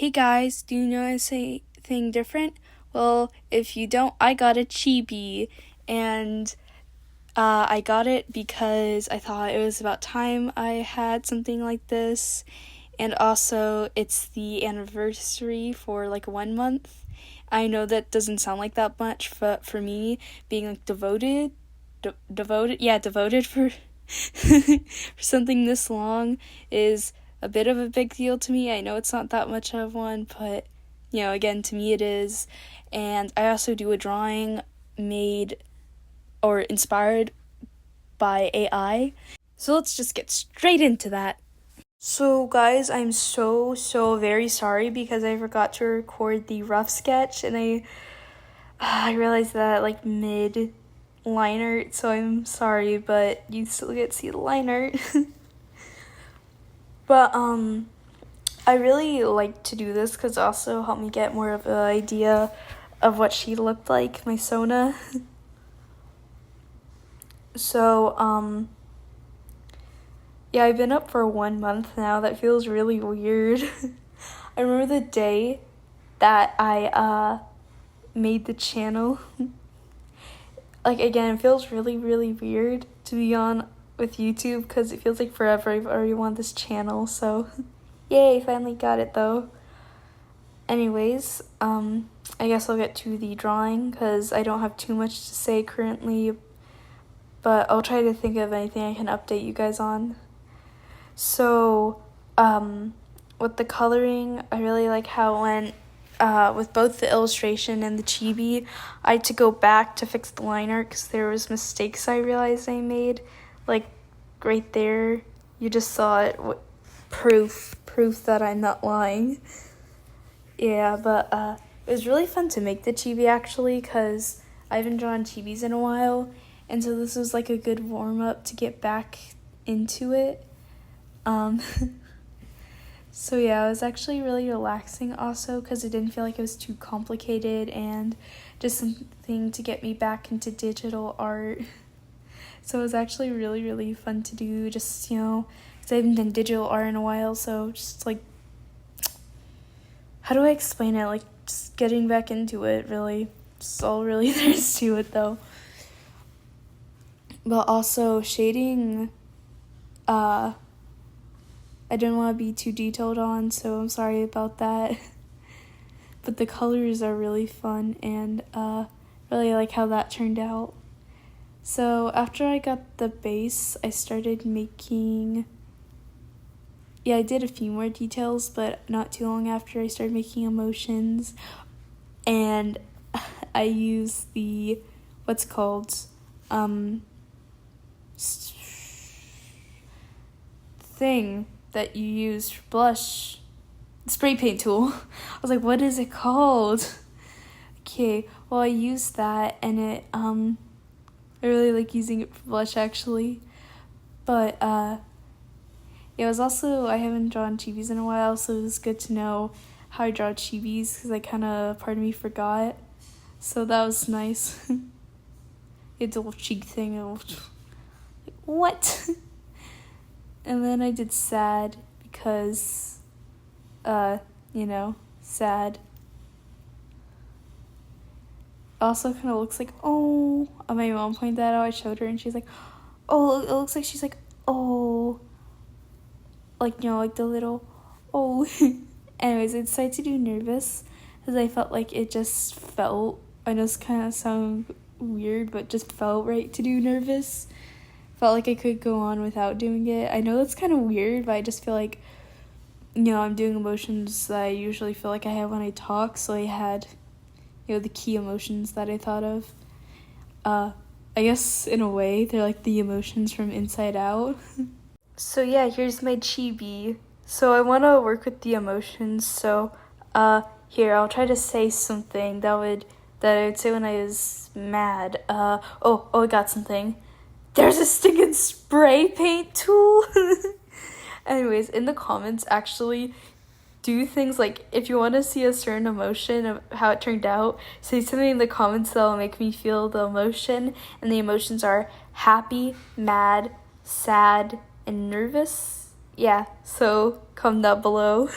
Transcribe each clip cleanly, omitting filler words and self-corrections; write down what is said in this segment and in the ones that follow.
Hey guys, do you know anything different? Well, if you don't, I got a Chibi, and I got it because I thought it was about time I had something like this, and also it's the anniversary for like 1 month. I know that doesn't sound like that much, but for me, being like devoted for for something this long is a bit of a big deal to me. I know it's not that much of one, but again, to me it is. And I also do a drawing made or inspired by AI. So let's just get straight into that. So guys, I'm so very sorry because I forgot to record the rough sketch, and I realized that like mid line art, so I'm sorry, but you still get to see the line art. But I really like to do this because it also helped me get more of an idea of what she looked like, my Sona. So yeah, I've been up for 1 month now. That feels really weird. I remember the day that I made the channel. Like, again, it feels really weird to be on with YouTube because it feels like forever I've already wanted this channel, so yay, finally got it though. Anyways, I guess I'll get to the drawing because I don't have too much to say currently, but I'll try to think of anything I can update you guys on. So, with the coloring, I really like how it went. With both the illustration and the Chibi, I had to go back to fix the line art because there was mistakes I realized I made. Like, right there, you just saw it. Proof that I'm not lying. Yeah, but it was really fun to make the Chibi, actually, because I haven't drawn Chibis in a while, and so this was like a good warm-up to get back into it. So yeah, it was actually really relaxing also because it didn't feel like it was too complicated and just something to get me back into digital art. So it was actually really fun to do, just, because I haven't done digital art in a while, so just like, how do I explain it? Like, just getting back into it, really. Just all really there is to it, though. But also, shading, I didn't want to be too detailed on, so I'm sorry about that. But the colors are really fun, and really like how that turned out. So after I got the base, I started making... Yeah, I did a few more details, but not too long after I started making emotions. And I used the, what's called, thing that you use for blush, spray paint tool. I was like, what is it called? Okay, well, I used that, and it, I really like using it for blush, actually. But, it was also, I haven't drawn Chibis in a while, so it was good to know how I draw Chibis, because I kind of, part of me forgot. So that was nice. It's a little cheek thing. Like, what? And then I did sad because, sad. Also kind of looks like, oh, my mom pointed that out. I showed her and she's like, oh, it looks like she's like, oh, like, like the little, oh. Anyways, I decided to do nervous because I felt like it just felt, I know it's kind of sound weird, but just felt right to do nervous. Felt like I could go on without doing it. I know that's kind of weird, but I just feel like, I'm doing emotions that I usually feel like I have when I talk, so I had, the key emotions that I thought of. I guess, in a way, they're like the emotions from Inside Out. So yeah, here's my Chibi. So I want to work with the emotions, so, here, I'll try to say something that I would say when I was mad. I got something. There's a stinking spray paint tool. Anyways, in the comments, actually, do things like, if you want to see a certain emotion of how it turned out, say something in the comments that'll make me feel the emotion. And the emotions are happy, mad, sad, and nervous. Yeah, so comment down below.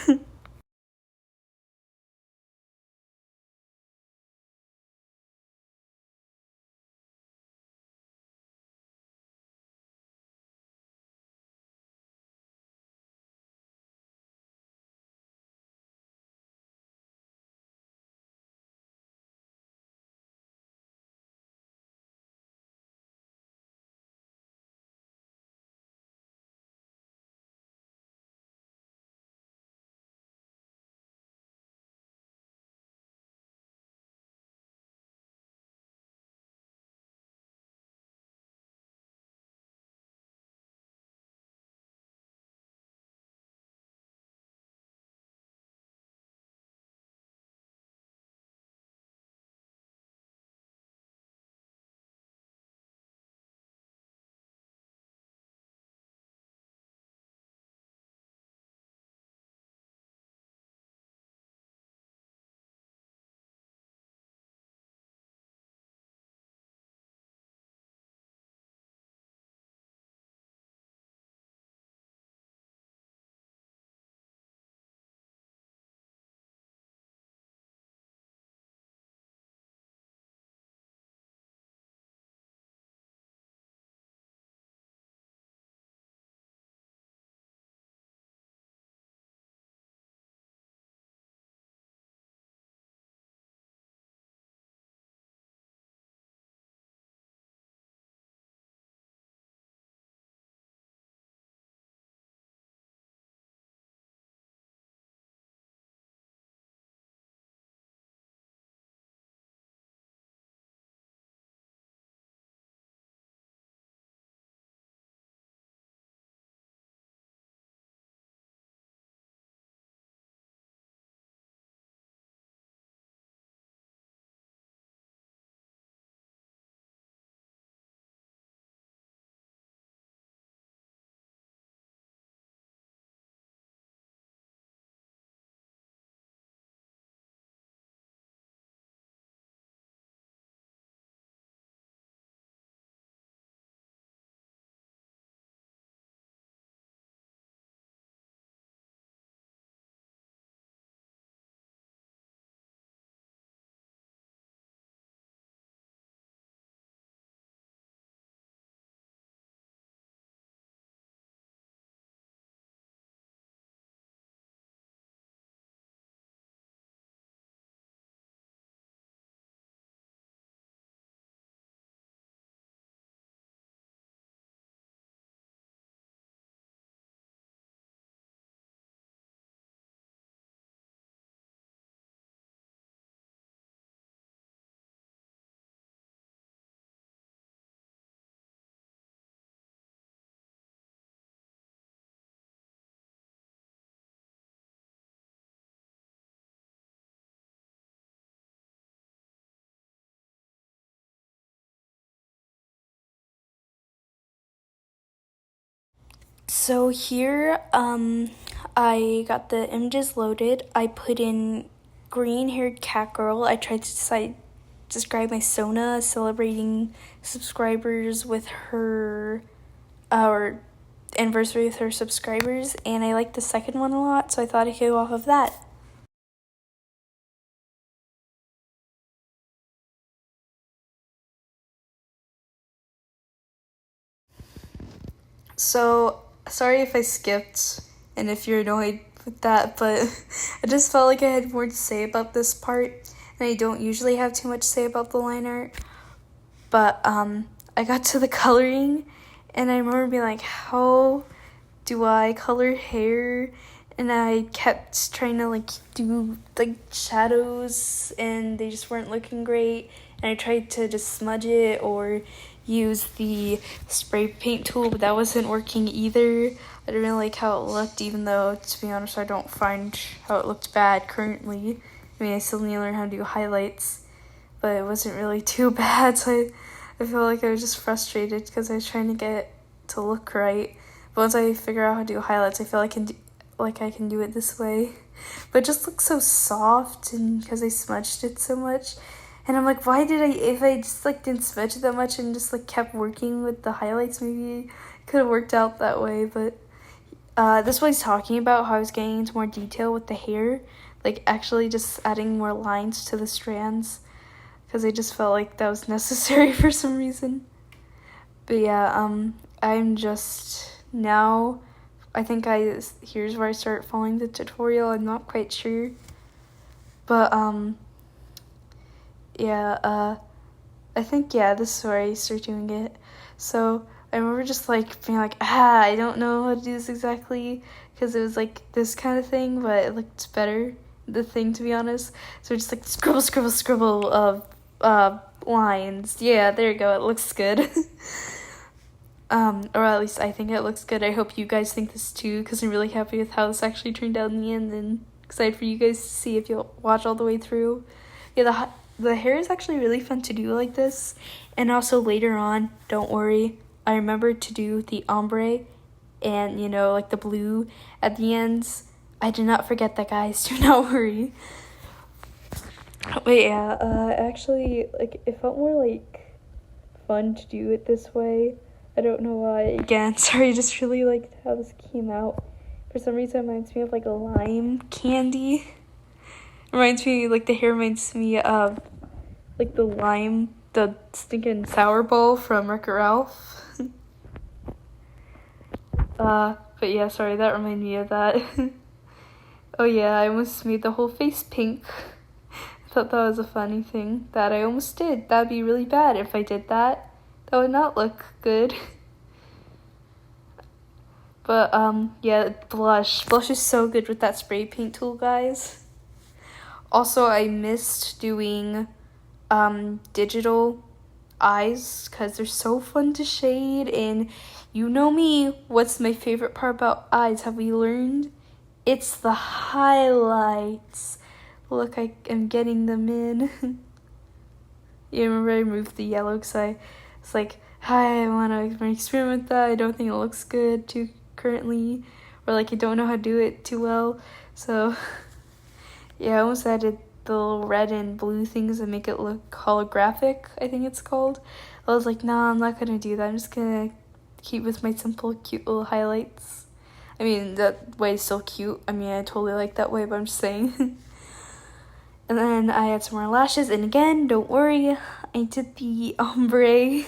So here, I got the images loaded. I put in green-haired cat girl. I tried to describe my Sona celebrating subscribers with her, or anniversary with her subscribers, and I liked the second one a lot, so I thought I could go off of that. So, sorry if I skipped and if you're annoyed with that, but I just felt like I had more to say about this part, and I don't usually have too much to say about the line art. But I got to the coloring, and I remember being like, how do I color hair? And I kept trying to like do like shadows, and they just weren't looking great. And I tried to just smudge it or use the spray paint tool, but that wasn't working either. I didn't really like how it looked, even though, to be honest, I don't find how it looked bad currently. I mean, I still need to learn how to do highlights, but it wasn't really too bad, so I feel like I was just frustrated because I was trying to get it to look right. But once I figure out how to do highlights, I feel like I can do it this way. But it just looks so soft, and because I smudged it so much. And I'm like, why did if I just like didn't smudge it that much and just like kept working with the highlights, maybe it could have worked out that way. But this is what he's talking about, how I was getting into more detail with the hair, like actually just adding more lines to the strands, because I just felt like that was necessary for some reason. But yeah, I'm just now, I think here's where I start following the tutorial. I'm not quite sure, but yeah, I think, yeah, this is where I start doing it. So I remember just like being like, I don't know how to do this exactly, because it was like this kind of thing, but it looked better, the thing, to be honest. So just like scribble of lines. Yeah, there you go, it looks good. Or at least I think it looks good. I hope you guys think this too, because I'm really happy with how this actually turned out in the end, and excited for you guys to see if you'll watch all the way through. Yeah, the hair is actually really fun to do like this, and also later on, don't worry, I remembered to do the ombre and, like the blue at the ends. I did not forget that, guys. Do not worry. But yeah, actually, like, it felt more like fun to do it this way. I don't know why. Again, sorry, I just really liked how this came out. For some reason, it reminds me of like a lime candy. Reminds me, like, the hair reminds me of like the stinking sour ball from Wreck-It Ralph. But yeah, sorry, that reminded me of that. Oh yeah, I almost made the whole face pink. I thought that was a funny thing that I almost did. That'd be really bad if I did that. That would not look good. But yeah, blush. Blush is so good with that spray paint tool, guys. Also, I missed doing digital eyes, because they're so fun to shade, and you know me, what's my favorite part about eyes, have we learned? It's the highlights. Look, I am getting them in. You remember I removed the yellow because it's like, hi, I want to experiment with that. I don't think it looks good too currently, or like I don't know how to do it too well. So yeah, I almost added the little red and blue things that make it look holographic, I think it's called. I was like, nah, I'm not gonna do that. I'm just gonna keep with my simple, cute little highlights. I mean, that way is still cute. I mean, I totally like that way, but I'm just saying. And then I had some more lashes, and again, don't worry, I did the ombre.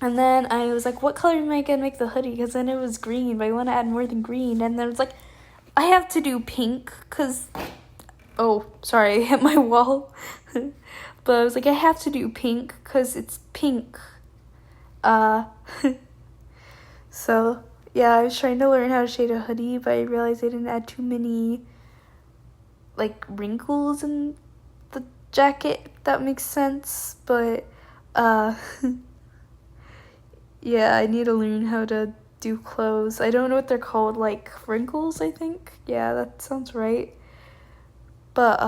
And then I was like, what color am I gonna make the hoodie? Because then it was green, but I want to add more than green. And then I was like, I have to do pink, because... Oh, sorry, I hit my wall. But I was like, I have to do pink, because it's pink. So, yeah, I was trying to learn how to shade a hoodie, but I realized I didn't add too many, like, wrinkles in the jacket, if that makes sense. But, yeah, I need to learn how to do clothes. I don't know what they're called, like, wrinkles, I think? Yeah, that sounds right. But,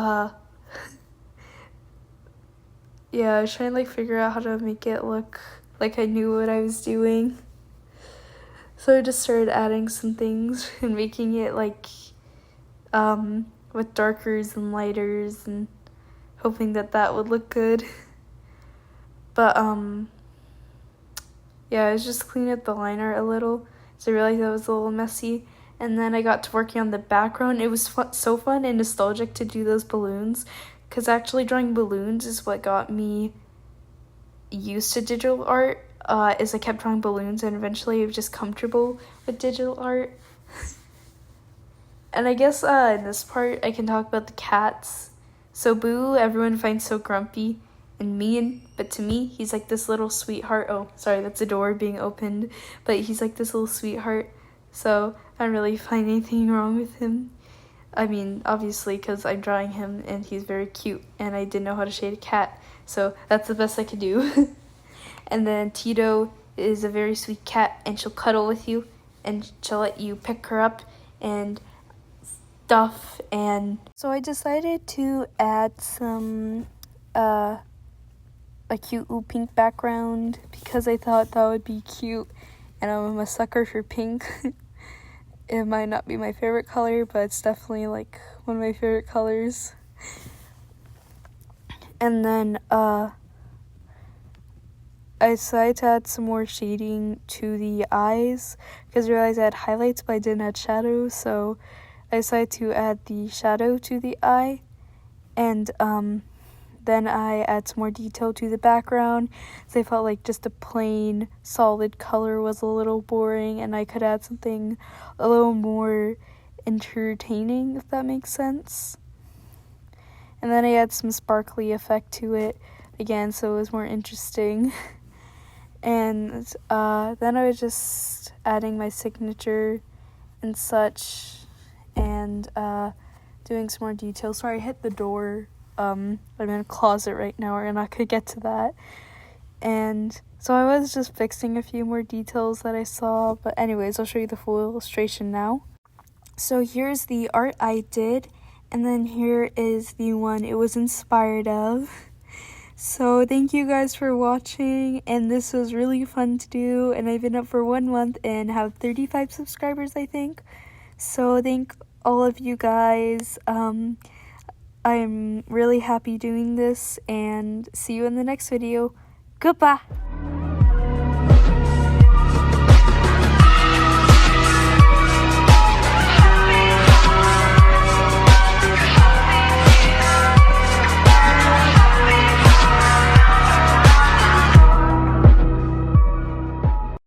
yeah, I was trying to, like, figure out how to make it look like I knew what I was doing. So I just started adding some things and making it like with darkers and lighters and hoping that would look good. But yeah, I was just cleaning up the liner a little, so I realized that was a little messy. And then I got to working on the background. It was so fun and nostalgic to do those balloons, because actually drawing balloons is what got me used to digital art. Is I kept drawing balloons and eventually I was just comfortable with digital art. And I guess in this part I can talk about the cats. So Boo, everyone finds so grumpy and mean, but to me, he's like this little sweetheart. Oh, sorry, that's a door being opened. But he's like this little sweetheart. So I don't really find anything wrong with him. I mean, obviously, because I'm drawing him and he's very cute, and I didn't know how to shade a cat. So that's the best I could do. And then Tito is a very sweet cat, and she'll cuddle with you, and she'll let you pick her up and stuff. And so I decided to add some a cute little pink background because I thought that would be cute, and I'm a sucker for pink. It might not be my favorite color, but it's definitely like one of my favorite colors. And then I decided to add some more shading to the eyes because I realized I had highlights but I didn't add shadows, so I decided to add the shadow to the eye. And then I add some more detail to the background, so I felt like just a plain solid color was a little boring and I could add something a little more entertaining, if that makes sense. And then I add some sparkly effect to it again, so it was more interesting. And then I was just adding my signature and such, and doing some more details. Sorry, I hit the door. I'm in a closet right now, we're not gonna get to that. And so I was just fixing a few more details that I saw, but anyways, I'll show you the full illustration now. So here's the art I did, and then here is the one it was inspired of. So thank you guys for watching, and this was really fun to do, and I've been up for 1 month and have 35 subscribers, I think. So thank all of you guys. I'm really happy doing this, and see you in the next video. Goodbye!